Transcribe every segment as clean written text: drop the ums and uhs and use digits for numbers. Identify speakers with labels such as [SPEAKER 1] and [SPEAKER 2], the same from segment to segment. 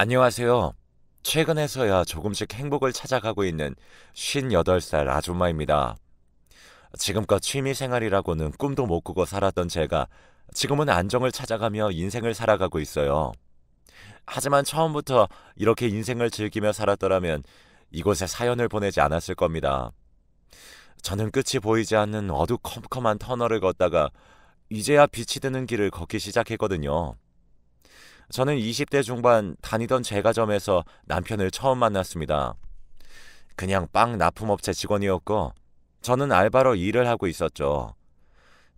[SPEAKER 1] 안녕하세요. 최근에서야 조금씩 행복을 찾아가고 있는 58살 아줌마입니다. 지금껏 취미 생활이라고는 꿈도 못 꾸고 살았던 제가 지금은 안정을 찾아가며 인생을 살아가고 있어요. 하지만 처음부터 이렇게 인생을 즐기며 살았더라면 이곳에 사연을 보내지 않았을 겁니다. 저는 끝이 보이지 않는 어두컴컴한 터널을 걷다가 이제야 빛이 드는 길을 걷기 시작했거든요. 저는 20대 중반 다니던 제과점에서 남편을 처음 만났습니다. 그냥 빵 납품업체 직원이었고 저는 알바로 일을 하고 있었죠.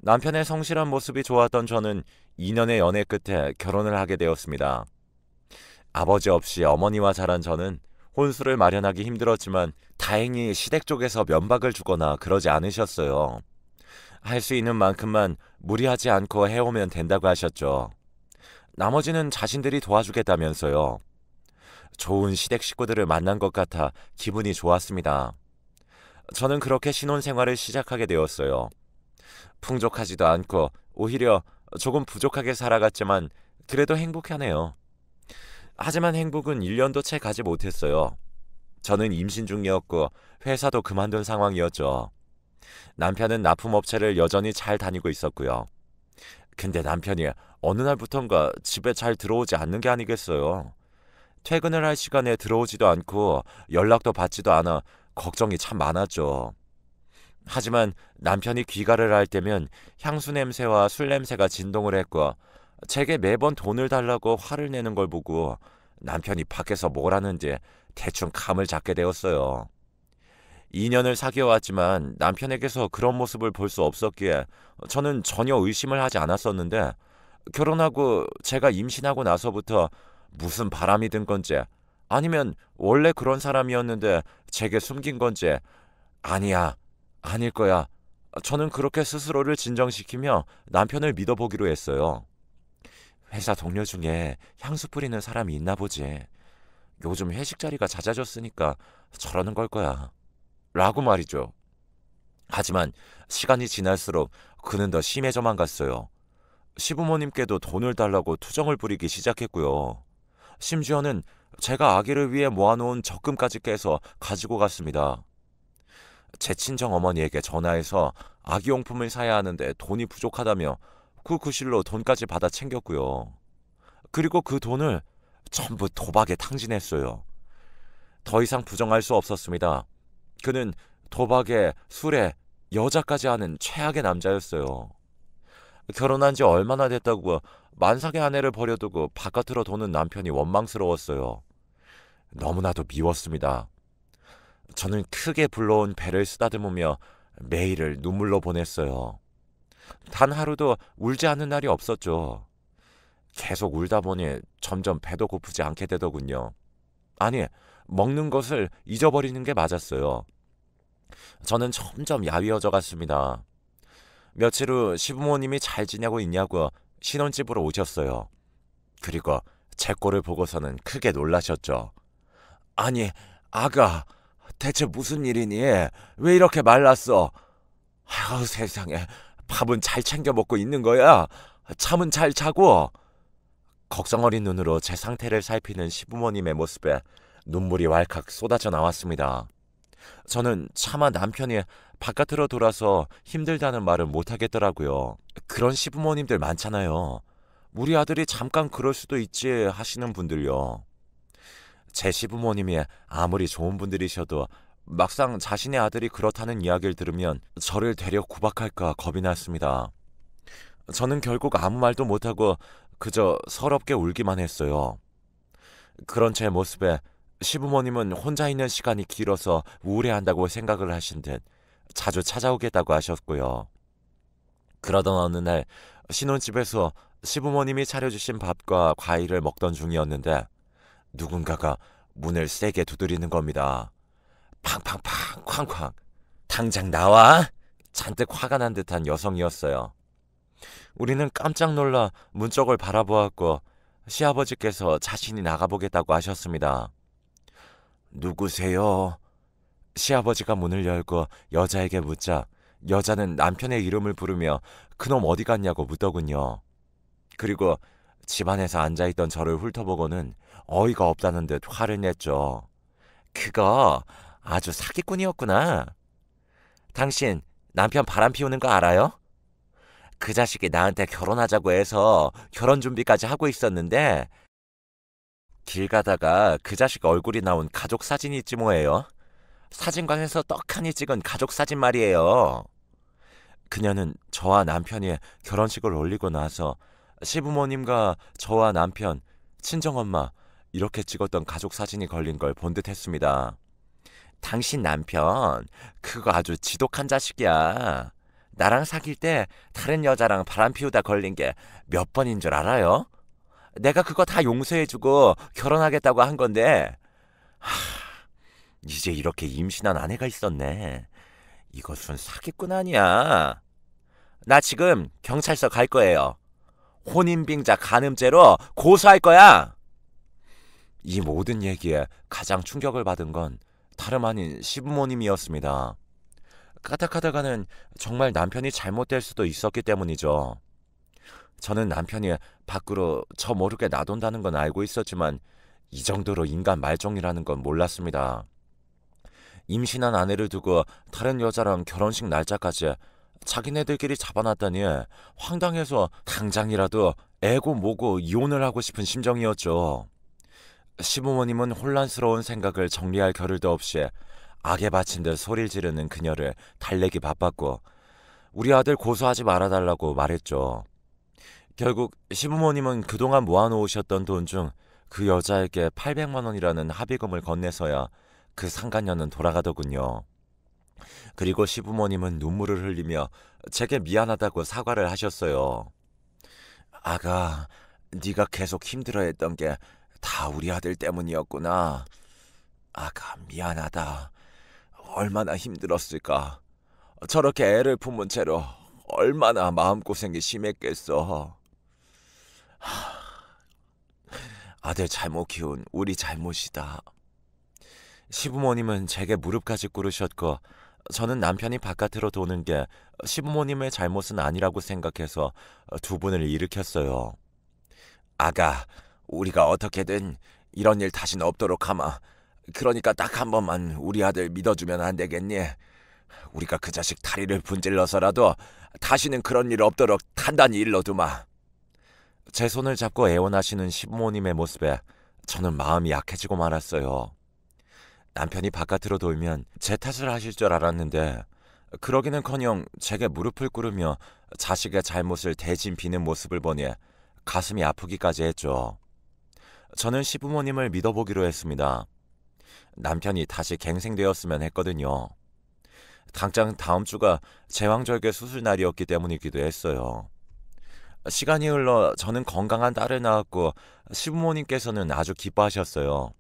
[SPEAKER 1] 남편의 성실한 모습이 좋았던 저는 2년의 연애 끝에 결혼을 하게 되었습니다. 아버지 없이 어머니와 자란 저는 혼수를 마련하기 힘들었지만 다행히 시댁 쪽에서 면박을 주거나 그러지 않으셨어요. 할 수 있는 만큼만 무리하지 않고 해오면 된다고 하셨죠. 나머지는 자신들이 도와주겠다면서요. 좋은 시댁 식구들을 만난 것 같아 기분이 좋았습니다. 저는 그렇게 신혼생활을 시작하게 되었어요. 풍족하지도 않고 오히려 조금 부족하게 살아갔지만 그래도 행복하네요. 하지만 행복은 1년도 채 가지 못했어요. 저는 임신 중이었고 회사도 그만둔 상황이었죠. 남편은 납품업체를 여전히 잘 다니고 있었고요. 근데 남편이 어느 날부턴가 집에 잘 들어오지 않는 게 아니겠어요. 퇴근을 할 시간에 들어오지도 않고 연락도 받지도 않아 걱정이 참 많았죠. 하지만 남편이 귀가를 할 때면 향수 냄새와 술 냄새가 진동을 했고 제게 매번 돈을 달라고 화를 내는 걸 보고 남편이 밖에서 뭘 하는지 대충 감을 잡게 되었어요. 2년을 사귀어왔지만 남편에게서 그런 모습을 볼 수 없었기에 저는 전혀 의심을 하지 않았었는데 결혼하고 제가 임신하고 나서부터 무슨 바람이 든 건지 아니면 원래 그런 사람이었는데 제게 숨긴 건지 아니야, 아닐 거야. 저는 그렇게 스스로를 진정시키며 남편을 믿어보기로 했어요. 회사 동료 중에 향수 뿌리는 사람이 있나 보지. 요즘 회식 자리가 잦아졌으니까 저러는 걸 거야. 라고 말이죠. 하지만 시간이 지날수록 그는 더 심해져만 갔어요. 시부모님께도 돈을 달라고 투정을 부리기 시작했고요. 심지어는 제가 아기를 위해 모아놓은 적금까지 깨서 가지고 갔습니다. 제 친정 어머니에게 전화해서 아기용품을 사야 하는데 돈이 부족하다며 그 구실로 돈까지 받아 챙겼고요. 그리고 그 돈을 전부 도박에 탕진했어요. 더 이상 부정할 수 없었습니다. 그는 도박에 술에 여자까지 하는 최악의 남자였어요. 결혼한 지 얼마나 됐다고 만삭의 아내를 버려두고 바깥으로 도는 남편이 원망스러웠어요. 너무나도 미웠습니다. 저는 크게 불러온 배를 쓰다듬으며 매일을 눈물로 보냈어요. 단 하루도 울지 않는 날이 없었죠. 계속 울다 보니 점점 배도 고프지 않게 되더군요. 아니, 먹는 것을 잊어버리는 게 맞았어요. 저는 점점 야위어져 갔습니다. 며칠 후 시부모님이 잘 지내고 있냐고 신혼집으로 오셨어요. 그리고 제 꼴을 보고서는 크게 놀라셨죠. 아니, 아가, 대체 무슨 일이니? 왜 이렇게 말랐어? 아유, 세상에. 밥은 잘 챙겨 먹고 있는 거야? 잠은 잘 자고? 걱정 어린 눈으로 제 상태를 살피는 시부모님의 모습에 눈물이 왈칵 쏟아져 나왔습니다. 저는 차마 남편이 바깥으로 돌아서 힘들다는 말을 못하겠더라고요. 그런 시부모님들 많잖아요. 우리 아들이 잠깐 그럴 수도 있지 하시는 분들요. 제 시부모님이 아무리 좋은 분들이셔도 막상 자신의 아들이 그렇다는 이야기를 들으면 저를 되려 구박할까 겁이 났습니다. 저는 결국 아무 말도 못하고 그저 서럽게 울기만 했어요. 그런 제 모습에 시부모님은 혼자 있는 시간이 길어서 우울해한다고 생각을 하신 듯 자주 찾아오겠다고 하셨고요. 그러던 어느 날 신혼집에서 시부모님이 차려주신 밥과 과일을 먹던 중이었는데 누군가가 문을 세게 두드리는 겁니다. 팡팡팡 쾅쾅. 당장 나와! 잔뜩 화가 난 듯한 여성이었어요. 우리는 깜짝 놀라 문 쪽을 바라보았고 시아버지께서 자신이 나가보겠다고 하셨습니다. 누구세요? 시아버지가 문을 열고 여자에게 묻자 여자는 남편의 이름을 부르며 그놈 어디 갔냐고 묻더군요. 그리고 집안에서 앉아있던 저를 훑어보고는 어이가 없다는 듯 화를 냈죠. 그거 아주 사기꾼이었구나. 당신 남편 바람 피우는 거 알아요? 그 자식이 나한테 결혼하자고 해서 결혼 준비까지 하고 있었는데 길 가다가 그 자식 얼굴이 나온 가족 사진이 있지 뭐예요. 사진관에서 떡하니 찍은 가족 사진 말이에요. 그녀는 저와 남편이 결혼식을 올리고 나서 시부모님과 저와 남편, 친정엄마 이렇게 찍었던 가족 사진이 걸린 걸 본 듯했습니다. 당신 남편 그거 아주 지독한 자식이야. 나랑 사귈 때 다른 여자랑 바람 피우다 걸린 게 몇 번인 줄 알아요? 내가 그거 다 용서해주고 결혼하겠다고 한 건데 이제 이렇게 임신한 아내가 있었네. 이것은 사기꾼 아니야. 나 지금 경찰서 갈 거예요. 혼인빙자 간음죄로 고소할 거야. 이 모든 얘기에 가장 충격을 받은 건 다름 아닌 시부모님이었습니다. 까딱하다가는 정말 남편이 잘못될 수도 있었기 때문이죠. 저는 남편이 밖으로 저 모르게 나돈다는 건 알고 있었지만 이 정도로 인간 말종이라는 건 몰랐습니다. 임신한 아내를 두고 다른 여자랑 결혼식 날짜까지 자기네들끼리 잡아놨다니 황당해서 당장이라도 애고 뭐고 이혼을 하고 싶은 심정이었죠. 시부모님은 혼란스러운 생각을 정리할 겨를도 없이 악에 바친 듯 소리를 지르는 그녀를 달래기 바빴고 우리 아들 고소하지 말아달라고 말했죠. 결국 시부모님은 그동안 모아놓으셨던 돈 중 그 여자에게 800만 원이라는 합의금을 건네서야 그 상간녀는 돌아가더군요. 그리고 시부모님은 눈물을 흘리며 제게 미안하다고 사과를 하셨어요. 아가, 네가 계속 힘들어했던 게 다 우리 아들 때문이었구나. 아가, 미안하다. 얼마나 힘들었을까. 저렇게 애를 품은 채로 얼마나 마음고생이 심했겠어. 아들 잘못 키운 우리 잘못이다. 시부모님은 제게 무릎까지 꿇으셨고 저는 남편이 바깥으로 도는 게 시부모님의 잘못은 아니라고 생각해서 두 분을 일으켰어요. 아가, 우리가 어떻게든 이런 일 다시는 없도록 하마. 그러니까 딱 한 번만 우리 아들 믿어주면 안 되겠니? 우리가 그 자식 다리를 분질러서라도 다시는 그런 일 없도록 단단히 일러두마. 제 손을 잡고 애원하시는 시부모님의 모습에 저는 마음이 약해지고 말았어요. 남편이 바깥으로 돌면 제 탓을 하실 줄 알았는데 그러기는커녕 제게 무릎을 꿇으며 자식의 잘못을 대신 비는 모습을 보니 가슴이 아프기까지 했죠. 저는 시부모님을 믿어보기로 했습니다. 남편이 다시 갱생되었으면 했거든요. 당장 다음 주가 제왕절개 수술 날이었기 때문이기도 했어요. 시간이 흘러 저는 건강한 딸을 낳았고 시부모님께서는 아주 기뻐하셨어요.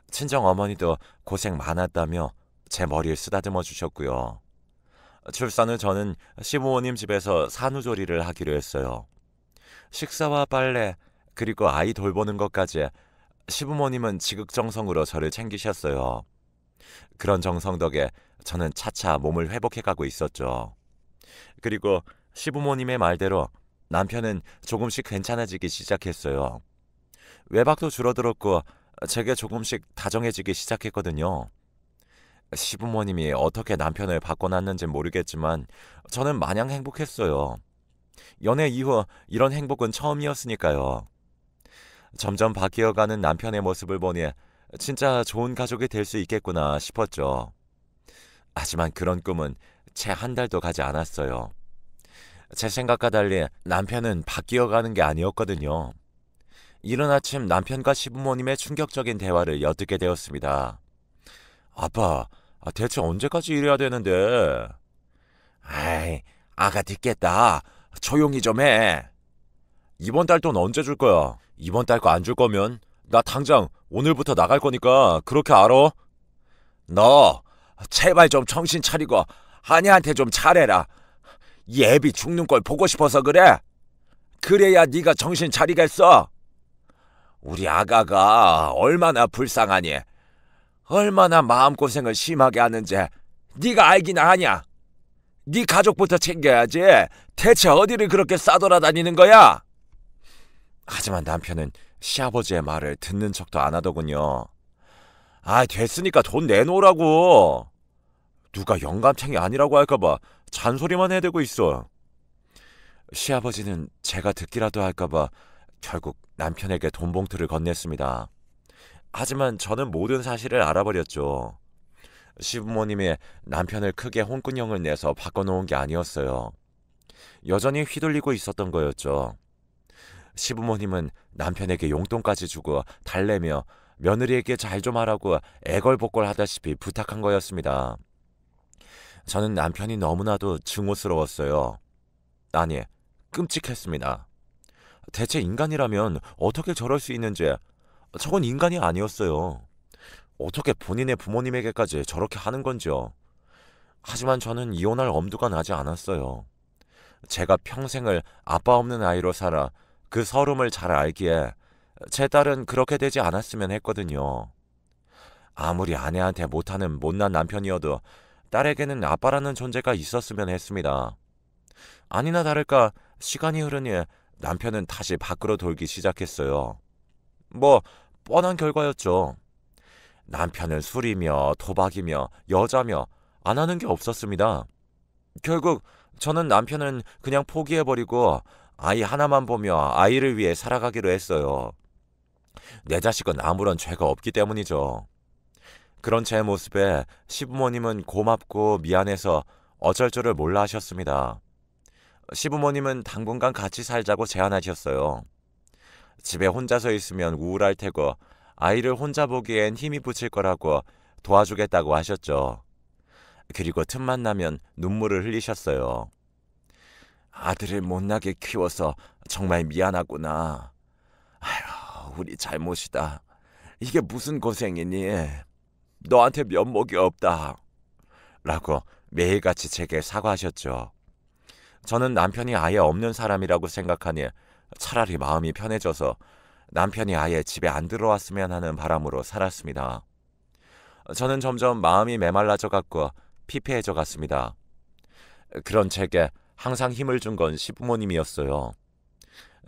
[SPEAKER 1] 친정어머니도 고생 많았다며 제 머리를 쓰다듬어 주셨고요. 출산 후 저는 시부모님 집에서 산후조리를 하기로 했어요. 식사와 빨래 그리고 아이 돌보는 것까지 시부모님은 지극정성으로 저를 챙기셨어요. 그런 정성 덕에 저는 차차 몸을 회복해가고 있었죠. 그리고 시부모님의 말대로 남편은 조금씩 괜찮아지기 시작했어요. 외박도 줄어들었고 제게 조금씩 다정해지기 시작했거든요. 시부모님이 어떻게 남편을 바꿔놨는지 모르겠지만 저는 마냥 행복했어요. 연애 이후 이런 행복은 처음이었으니까요. 점점 바뀌어가는 남편의 모습을 보니 진짜 좋은 가족이 될 수 있겠구나 싶었죠. 하지만 그런 꿈은 채 한 달도 가지 않았어요. 제 생각과 달리 남편은 바뀌어가는 게 아니었거든요. 이른 아침 남편과 시부모님의 충격적인 대화를 엿듣게 되었습니다. 아빠, 대체 언제까지 이래야 되는데? 아이, 아가 듣겠다. 조용히 좀 해. 이번 달 돈 언제 줄 거야? 이번 달 거 안 줄 거면 나 당장 오늘부터 나갈 거니까 그렇게 알아? 너 제발 좀 정신 차리고 아내한테 좀 잘해라. 이 애비 죽는 걸 보고 싶어서 그래. 그래야 네가 정신 차리겠어. 우리 아가가 얼마나 불쌍하니, 얼마나 마음고생을 심하게 하는지 네가 알긴 아냐. 네 가족부터 챙겨야지. 대체 어디를 그렇게 싸돌아다니는 거야? 하지만 남편은 시아버지의 말을 듣는 척도 안 하더군요. 아, 됐으니까 돈 내놓으라고. 누가 영감탱이 아니라고 할까봐 잔소리만 해대고 있어. 시아버지는 제가 듣기라도 할까봐 결국 남편에게 돈 봉투를 건넸습니다. 하지만 저는 모든 사실을 알아버렸죠. 시부모님이 남편을 크게 혼꾸녕을 내서 바꿔놓은 게 아니었어요. 여전히 휘둘리고 있었던 거였죠. 시부모님은 남편에게 용돈까지 주고 달래며 며느리에게 잘 좀 하라고 애걸복걸 하다시피 부탁한 거였습니다. 저는 남편이 너무나도 증오스러웠어요. 아니, 끔찍했습니다. 대체 인간이라면 어떻게 저럴 수 있는지, 저건 인간이 아니었어요. 어떻게 본인의 부모님에게까지 저렇게 하는 건지요. 하지만 저는 이혼할 엄두가 나지 않았어요. 제가 평생을 아빠 없는 아이로 살아 그 서름을 잘 알기에 제 딸은 그렇게 되지 않았으면 했거든요. 아무리 아내한테 못하는 못난 남편이어도 딸에게는 아빠라는 존재가 있었으면 했습니다. 아니나 다를까 시간이 흐르니 남편은 다시 밖으로 돌기 시작했어요. 뭐 뻔한 결과였죠. 남편은 술이며 도박이며 여자며 안 하는 게 없었습니다. 결국 저는 남편은 그냥 포기해버리고 아이 하나만 보며 아이를 위해 살아가기로 했어요. 내 자식은 아무런 죄가 없기 때문이죠. 그런 제 모습에 시부모님은 고맙고 미안해서 어쩔 줄을 몰라 하셨습니다. 시부모님은 당분간 같이 살자고 제안하셨어요. 집에 혼자서 있으면 우울할 테고 아이를 혼자 보기엔 힘이 붙일 거라고 도와주겠다고 하셨죠. 그리고 틈만 나면 눈물을 흘리셨어요. 아들을 못나게 키워서 정말 미안하구나. 아휴, 우리 잘못이다. 이게 무슨 고생이니? 너한테 면목이 없다. 라고 매일같이 제게 사과하셨죠. 저는 남편이 아예 없는 사람이라고 생각하니 차라리 마음이 편해져서 남편이 아예 집에 안 들어왔으면 하는 바람으로 살았습니다. 저는 점점 마음이 메말라져 갔고 피폐해져 갔습니다. 그런 제게 항상 힘을 준 건 시부모님이었어요.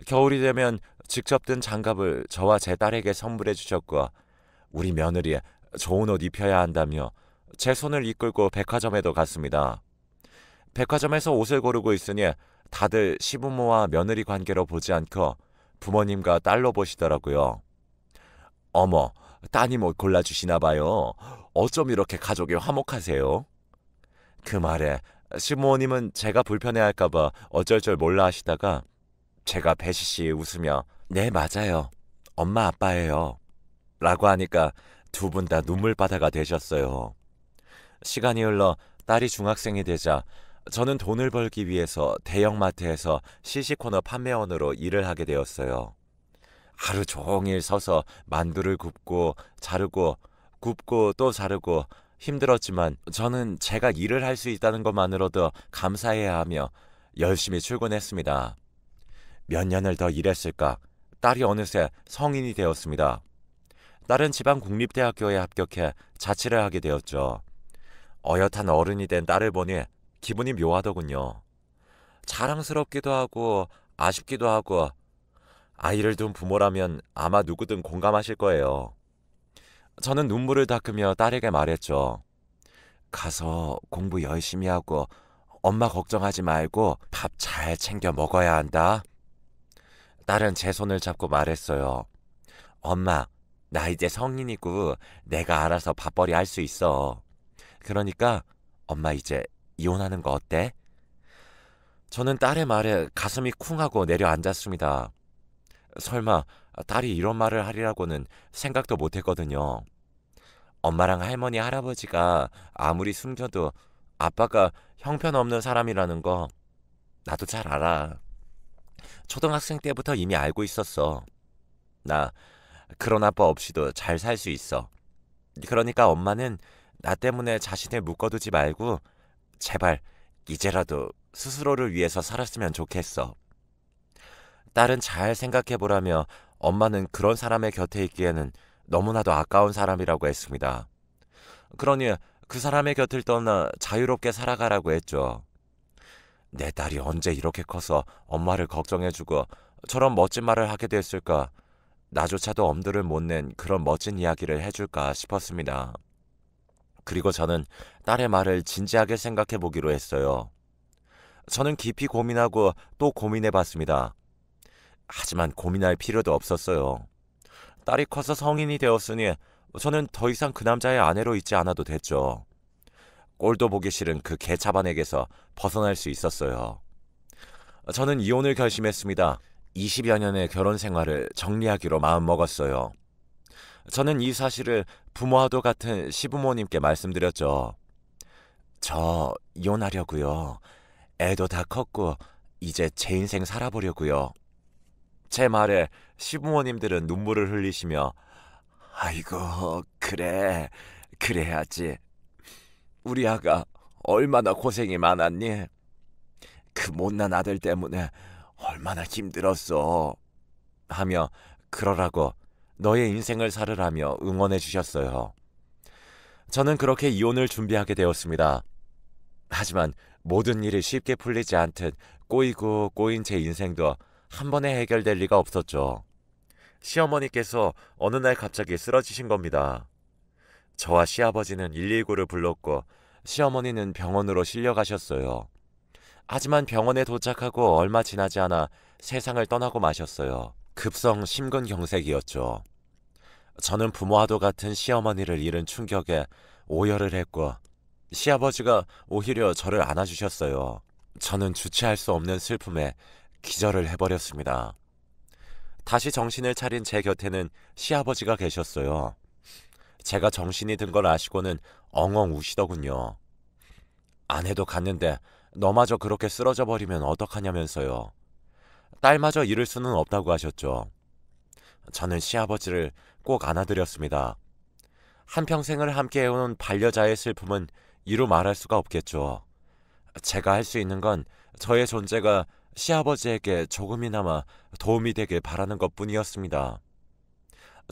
[SPEAKER 1] 겨울이 되면 직접 든 장갑을 저와 제 딸에게 선물해 주셨고 우리 며느리 좋은 옷 입혀야 한다며 제 손을 이끌고 백화점에도 갔습니다. 백화점에서 옷을 고르고 있으니 다들 시부모와 며느리 관계로 보지 않고 부모님과 딸로 보시더라고요. 어머, 따님 옷 골라주시나 봐요. 어쩜 이렇게 가족이 화목하세요? 그 말에 시부모님은 제가 불편해할까봐 어쩔 줄 몰라 하시다가 제가 배시시 웃으며 네, 맞아요. 엄마 아빠예요. 라고 하니까 두 분 다 눈물바다가 되셨어요. 시간이 흘러 딸이 중학생이 되자 저는 돈을 벌기 위해서 대형마트에서 시시코너 판매원으로 일을 하게 되었어요. 하루 종일 서서 만두를 굽고 자르고 굽고 또 자르고 힘들었지만 저는 제가 일을 할 수 있다는 것만으로도 감사해야 하며 열심히 출근했습니다. 몇 년을 더 일했을까 딸이 어느새 성인이 되었습니다. 딸은 지방국립대학교에 합격해 자취를 하게 되었죠. 어엿한 어른이 된 딸을 보니 기분이 묘하더군요. 자랑스럽기도 하고 아쉽기도 하고 아이를 둔 부모라면 아마 누구든 공감하실 거예요. 저는 눈물을 닦으며 딸에게 말했죠. 가서 공부 열심히 하고 엄마 걱정하지 말고 밥 잘 챙겨 먹어야 한다. 딸은 제 손을 잡고 말했어요. 엄마, 나 이제 성인이고 내가 알아서 밥벌이 할 수 있어. 그러니까 엄마 이제 이혼하는 거 어때? 저는 딸의 말에 가슴이 쿵하고 내려앉았습니다. 설마 딸이 이런 말을 하리라고는 생각도 못했거든요. 엄마랑 할머니 할아버지가 아무리 숨겨도 아빠가 형편없는 사람이라는 거 나도 잘 알아. 초등학생 때부터 이미 알고 있었어. 나 그런 아빠 없이도 잘 살 수 있어. 그러니까 엄마는 나 때문에 자신을 묶어두지 말고 제발 이제라도 스스로를 위해서 살았으면 좋겠어. 딸은 잘 생각해보라며 엄마는 그런 사람의 곁에 있기에는 너무나도 아까운 사람이라고 했습니다. 그러니 그 사람의 곁을 떠나 자유롭게 살아가라고 했죠. 내 딸이 언제 이렇게 커서 엄마를 걱정해주고 저런 멋진 말을 하게 됐을까 나조차도 엄두를 못 낸 그런 멋진 이야기를 해줄까 싶었습니다. 그리고 저는 딸의 말을 진지하게 생각해 보기로 했어요. 저는 깊이 고민하고 또 고민해 봤습니다. 하지만 고민할 필요도 없었어요. 딸이 커서 성인이 되었으니 저는 더 이상 그 남자의 아내로 있지 않아도 됐죠. 꼴도 보기 싫은 그 개차반에게서 벗어날 수 있었어요. 저는 이혼을 결심했습니다. 20여 년의 결혼 생활을 정리하기로 마음먹었어요. 저는 이 사실을 부모와도 같은 시부모님께 말씀드렸죠. 저 이혼하려고요. 애도 다 컸고 이제 제 인생 살아보려고요. 제 말에 시부모님들은 눈물을 흘리시며 아이고 그래 그래야지. 우리 아가 얼마나 고생이 많았니? 그 못난 아들 때문에 얼마나 힘들었어. 하며 그러라고 너의 인생을 살으라며 응원해 주셨어요. 저는 그렇게 이혼을 준비하게 되었습니다. 하지만 모든 일이 쉽게 풀리지 않듯 꼬이고 꼬인 제 인생도 한 번에 해결될 리가 없었죠. 시어머니께서 어느 날 갑자기 쓰러지신 겁니다. 저와 시아버지는 119를 불렀고 시어머니는 병원으로 실려가셨어요. 하지만 병원에 도착하고 얼마 지나지 않아 세상을 떠나고 마셨어요. 급성 심근경색이었죠. 저는 부모와도 같은 시어머니를 잃은 충격에 오열을 했고 시아버지가 오히려 저를 안아주셨어요. 저는 주체할 수 없는 슬픔에 기절을 해버렸습니다. 다시 정신을 차린 제 곁에는 시아버지가 계셨어요. 제가 정신이 든 걸 아시고는 엉엉 우시더군요. 아내도 갔는데 너마저 그렇게 쓰러져 버리면 어떡하냐면서요. 딸마저 잃을 수는 없다고 하셨죠. 저는 시아버지를 꼭 안아드렸습니다. 한평생을 함께 해온 반려자의 슬픔은 이루 말할 수가 없겠죠. 제가 할 수 있는 건 저의 존재가 시아버지에게 조금이나마 도움이 되길 바라는 것뿐이었습니다.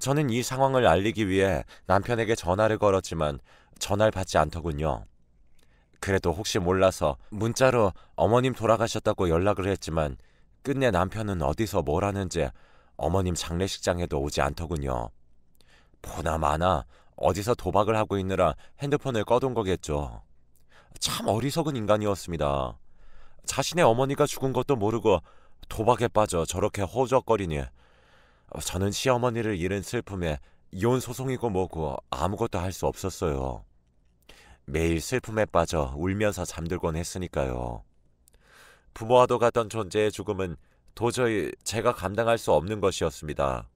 [SPEAKER 1] 저는 이 상황을 알리기 위해 남편에게 전화를 걸었지만 전화를 받지 않더군요. 그래도 혹시 몰라서 문자로 어머님 돌아가셨다고 연락을 했지만 끝내 남편은 어디서 뭘 하는지 어머님 장례식장에도 오지 않더군요. 보나마나 어디서 도박을 하고 있느라 핸드폰을 꺼둔 거겠죠. 참 어리석은 인간이었습니다. 자신의 어머니가 죽은 것도 모르고 도박에 빠져 저렇게 허우적거리니 저는 시어머니를 잃은 슬픔에 이혼 소송이고 뭐고 아무것도 할 수 없었어요. 매일 슬픔에 빠져 울면서 잠들곤 했으니까요. 부모와도 같던 존재의 죽음은 도저히 제가 감당할 수 없는 것이었습니다.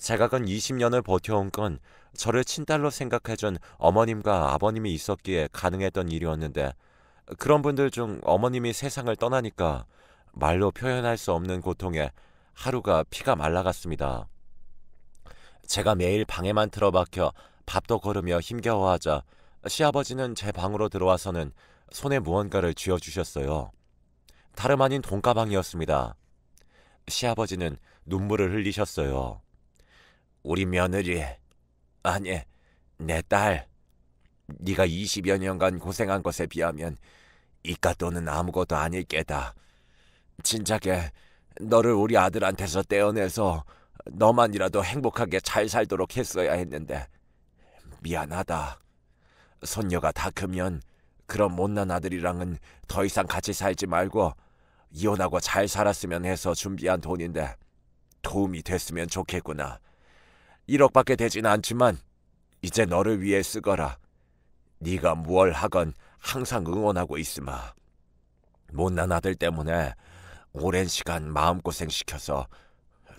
[SPEAKER 1] 제가 근 20년을 버텨온 건 저를 친딸로 생각해준 어머님과 아버님이 있었기에 가능했던 일이었는데 그런 분들 중 어머님이 세상을 떠나니까 말로 표현할 수 없는 고통에 하루가 피가 말라갔습니다. 제가 매일 방에만 틀어박혀 밥도 거르며 힘겨워하자 시아버지는 제 방으로 들어와서는 손에 무언가를 쥐어주셨어요. 다름 아닌 돈가방이었습니다. 시아버지는 눈물을 흘리셨어요. 우리 며느리, 아니 내 딸, 네가 20여 년간 고생한 것에 비하면 이깟 돈은 아무것도 아닐 게다. 진작에 너를 우리 아들한테서 떼어내서 너만이라도 행복하게 잘 살도록 했어야 했는데 미안하다. 손녀가 다 크면 그런 못난 아들이랑은 더 이상 같이 살지 말고 이혼하고 잘 살았으면 해서 준비한 돈인데 도움이 됐으면 좋겠구나. 1억밖에 되진 않지만 이제 너를 위해 쓰거라. 네가 무얼 하건 항상 응원하고 있으마. 못난 아들 때문에 오랜 시간 마음고생 시켜서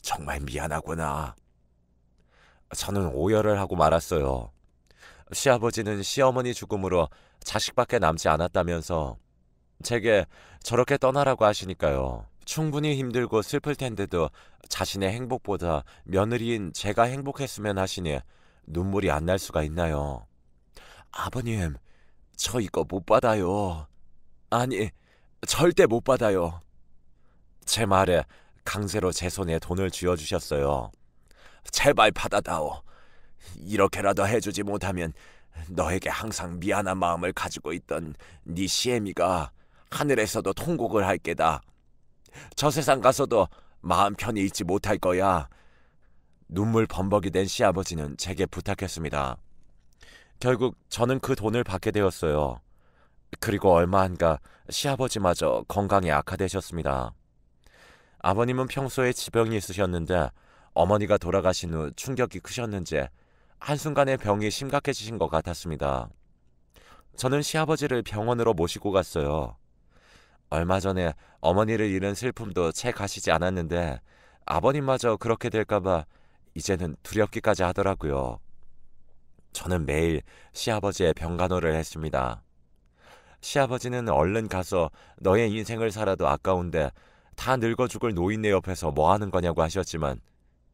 [SPEAKER 1] 정말 미안하구나. 저는 오열을 하고 말았어요. 시아버지는 시어머니 죽음으로 자식밖에 남지 않았다면서 제게 저렇게 떠나라고 하시니까요. 충분히 힘들고 슬플 텐데도 자신의 행복보다 며느리인 제가 행복했으면 하시니 눈물이 안 날 수가 있나요? 아버님, 저 이거 못 받아요. 아니, 절대 못 받아요. 제 말에 강제로 제 손에 돈을 쥐어주셨어요. 제발 받아다오. 이렇게라도 해주지 못하면 너에게 항상 미안한 마음을 가지고 있던 네 시애미가 하늘에서도 통곡을 할 게다. 저 세상 가서도 마음 편히 있지 못할 거야. 눈물 범벅이 된 시아버지는 제게 부탁했습니다. 결국 저는 그 돈을 받게 되었어요. 그리고 얼마 안가 시아버지마저 건강이 악화되셨습니다. 아버님은 평소에 지병이 있으셨는데 어머니가 돌아가신 후 충격이 크셨는지 한순간에 병이 심각해지신 것 같았습니다. 저는 시아버지를 병원으로 모시고 갔어요. 얼마 전에 어머니를 잃은 슬픔도 채 가시지 않았는데 아버님마저 그렇게 될까봐 이제는 두렵기까지 하더라고요. 저는 매일 시아버지의 병간호를 했습니다. 시아버지는 얼른 가서 너의 인생을 살아도 아까운데 다 늙어 죽을 노인네 옆에서 뭐 하는 거냐고 하셨지만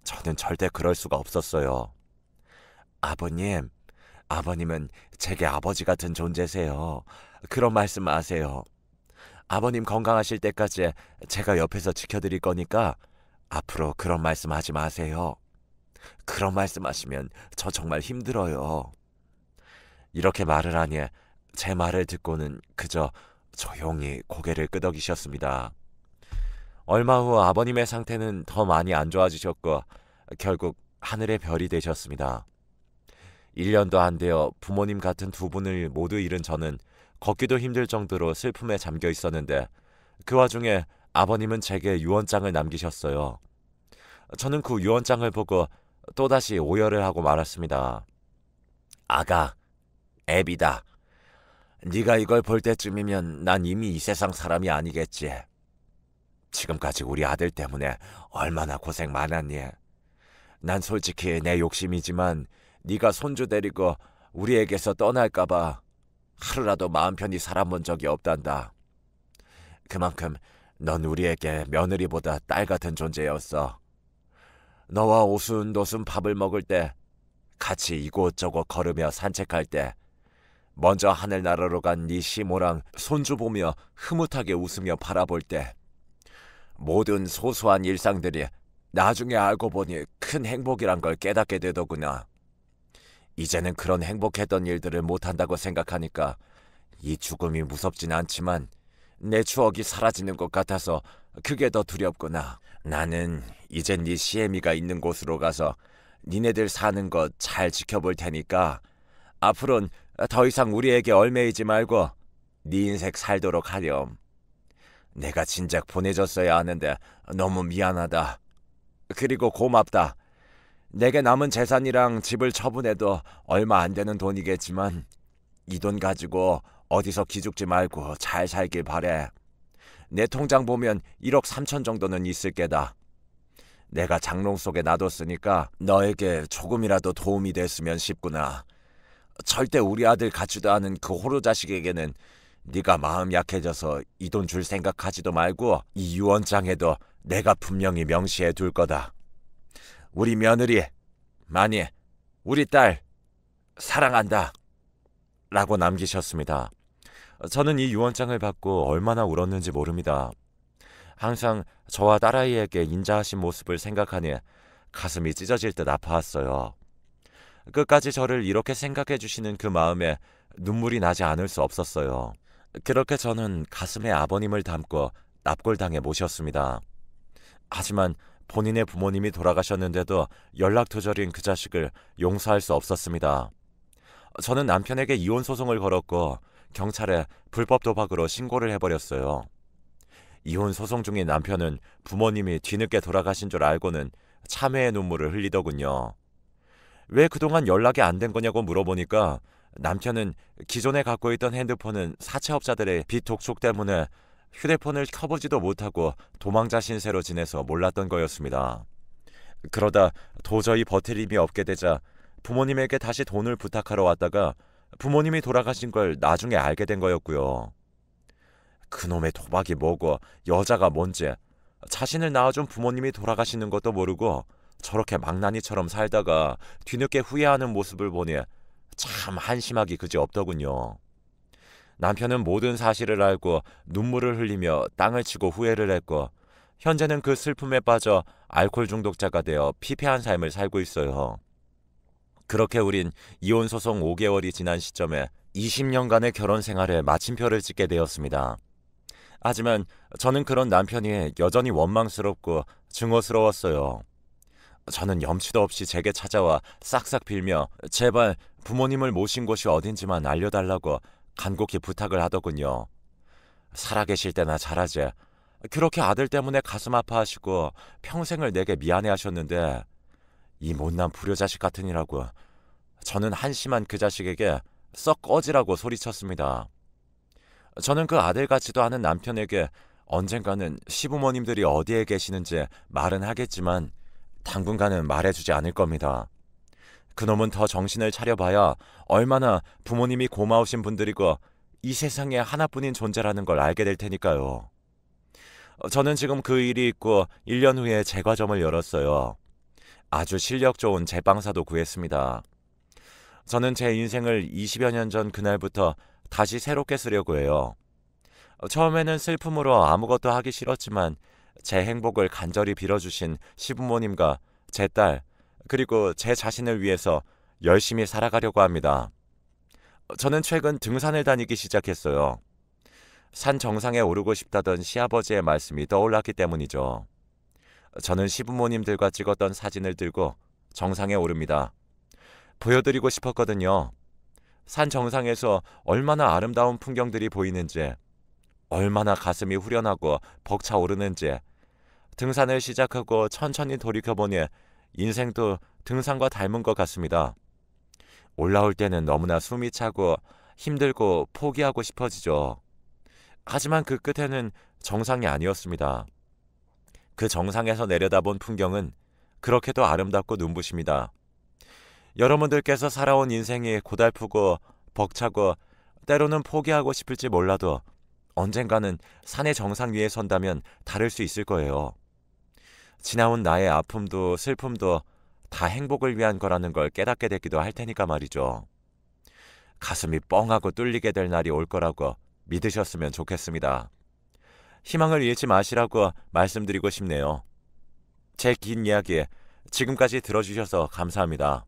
[SPEAKER 1] 저는 절대 그럴 수가 없었어요. 아버님, 아버님은 제게 아버지 같은 존재세요. 그런 말씀 마세요. 아버님 건강하실 때까지 제가 옆에서 지켜드릴 거니까 앞으로 그런 말씀 하지 마세요. 그런 말씀 하시면 저 정말 힘들어요. 이렇게 말을 하니 제 말을 듣고는 그저 조용히 고개를 끄덕이셨습니다. 얼마 후 아버님의 상태는 더 많이 안 좋아지셨고 결국 하늘의 별이 되셨습니다. 1년도 안 되어 부모님 같은 두 분을 모두 잃은 저는 걷기도 힘들 정도로 슬픔에 잠겨 있었는데 그 와중에 아버님은 제게 유언장을 남기셨어요. 저는 그 유언장을 보고 또다시 오열을 하고 말았습니다. 아가, 애비다. 네가 이걸 볼 때쯤이면 난 이미 이 세상 사람이 아니겠지. 지금까지 우리 아들 때문에 얼마나 고생 많았니? 난 솔직히 내 욕심이지만 네가 손주 데리고 우리에게서 떠날까봐 하루라도 마음 편히 살아본 적이 없단다. 그만큼 넌 우리에게 며느리보다 딸 같은 존재였어. 너와 오순도순 밥을 먹을 때, 같이 이곳저곳 걸으며 산책할 때, 먼저 하늘나라로 간 네 시모랑 손주 보며 흐뭇하게 웃으며 바라볼 때, 모든 소소한 일상들이 나중에 알고 보니 큰 행복이란 걸 깨닫게 되더구나. 이제는 그런 행복했던 일들을 못한다고 생각하니까 이 죽음이 무섭진 않지만 내 추억이 사라지는 것 같아서 그게 더 두렵구나. 나는 이젠 네 시애미가 있는 곳으로 가서 니네들 사는 것 잘 지켜볼 테니까 앞으론 더 이상 우리에게 얽매이지 말고 네 인생 살도록 하렴. 내가 진작 보내줬어야 하는데 너무 미안하다. 그리고 고맙다. 내게 남은 재산이랑 집을 처분해도 얼마 안 되는 돈이겠지만 이 돈 가지고 어디서 기죽지 말고 잘 살길 바래. 내 통장 보면 1억 3천 정도는 있을 게다. 내가 장롱 속에 놔뒀으니까 너에게 조금이라도 도움이 됐으면 싶구나. 절대 우리 아들 같지도 않은 그 호로 자식에게는 네가 마음 약해져서 이 돈 줄 생각하지도 말고 이 유언장에도 내가 분명히 명시해 둘 거다. 우리 며느리, 아니 우리 딸 사랑한다. 라고 남기셨습니다. 저는 이 유언장을 받고 얼마나 울었는지 모릅니다. 항상 저와 딸아이에게 인자하신 모습을 생각하니 가슴이 찢어질 듯 아파왔어요. 끝까지 저를 이렇게 생각해 주시는 그 마음에 눈물이 나지 않을 수 없었어요. 그렇게 저는 가슴에 아버님을 담고 납골당에 모셨습니다. 하지만 본인의 부모님이 돌아가셨는데도 연락두절인 그 자식을 용서할 수 없었습니다. 저는 남편에게 이혼 소송을 걸었고 경찰에 불법 도박으로 신고를 해버렸어요. 이혼 소송 중인 남편은 부모님이 뒤늦게 돌아가신 줄 알고는 참회의 눈물을 흘리더군요. 왜 그동안 연락이 안 된 거냐고 물어보니까 남편은 기존에 갖고 있던 핸드폰은 사채업자들의 빚 독촉 때문에 휴대폰을 켜보지도 못하고 도망자 신세로 지내서 몰랐던 거였습니다. 그러다 도저히 버틸 힘이 없게 되자 부모님에게 다시 돈을 부탁하러 왔다가 부모님이 돌아가신 걸 나중에 알게 된 거였고요. 그놈의 도박이 뭐고 여자가 뭔지 자신을 낳아준 부모님이 돌아가시는 것도 모르고 저렇게 망나니처럼 살다가 뒤늦게 후회하는 모습을 보니 참 한심하기 그지없더군요. 남편은 모든 사실을 알고 눈물을 흘리며 땅을 치고 후회를 했고 현재는 그 슬픔에 빠져 알코올 중독자가 되어 피폐한 삶을 살고 있어요. 그렇게 우린 이혼 소송 5개월이 지난 시점에 20년간의 결혼 생활에 마침표를 찍게 되었습니다. 하지만 저는 그런 남편이 여전히 원망스럽고 증오스러웠어요. 저는 염치도 없이 제게 찾아와 싹싹 빌며 제발 부모님을 모신 곳이 어딘지만 알려달라고 간곡히 부탁을 하더군요. 살아계실 때나 잘하지. 그렇게 아들 때문에 가슴 아파하시고 평생을 내게 미안해하셨는데 이 못난 불효자식 같으니라고. 저는 한심한 그 자식에게 썩 꺼지라고 소리쳤습니다. 저는 그 아들 같지도 않은 남편에게 언젠가는 시부모님들이 어디에 계시는지 말은 하겠지만 당분간은 말해주지 않을 겁니다. 그놈은 더 정신을 차려봐야 얼마나 부모님이 고마우신 분들이고 이 세상에 하나뿐인 존재라는 걸 알게 될 테니까요. 저는 지금 그 일이 있고 1년 후에 제과점을 열었어요. 아주 실력 좋은 제빵사도 구했습니다. 저는 제 인생을 20여 년 전 그날부터 다시 새롭게 쓰려고 해요. 처음에는 슬픔으로 아무것도 하기 싫었지만 제 행복을 간절히 빌어주신 시부모님과 제 딸, 그리고 제 자신을 위해서 열심히 살아가려고 합니다. 저는 최근 등산을 다니기 시작했어요. 산 정상에 오르고 싶다던 시아버지의 말씀이 떠올랐기 때문이죠. 저는 시부모님들과 찍었던 사진을 들고 정상에 오릅니다. 보여드리고 싶었거든요. 산 정상에서 얼마나 아름다운 풍경들이 보이는지, 얼마나 가슴이 후련하고 벅차오르는지, 등산을 시작하고 천천히 돌이켜보니 인생도 등산과 닮은 것 같습니다. 올라올 때는 너무나 숨이 차고 힘들고 포기하고 싶어지죠. 하지만 그 끝에는 정상이 아니었습니다. 그 정상에서 내려다본 풍경은 그렇게도 아름답고 눈부십니다. 여러분들께서 살아온 인생이 고달프고 벅차고 때로는 포기하고 싶을지 몰라도 언젠가는 산의 정상 위에 선다면 다를 수 있을 거예요. 지나온 나의 아픔도 슬픔도 다 행복을 위한 거라는 걸 깨닫게 되기도 할 테니까 말이죠. 가슴이 뻥하고 뚫리게 될 날이 올 거라고 믿으셨으면 좋겠습니다. 희망을 잃지 마시라고 말씀드리고 싶네요. 제 긴 이야기 지금까지 들어주셔서 감사합니다.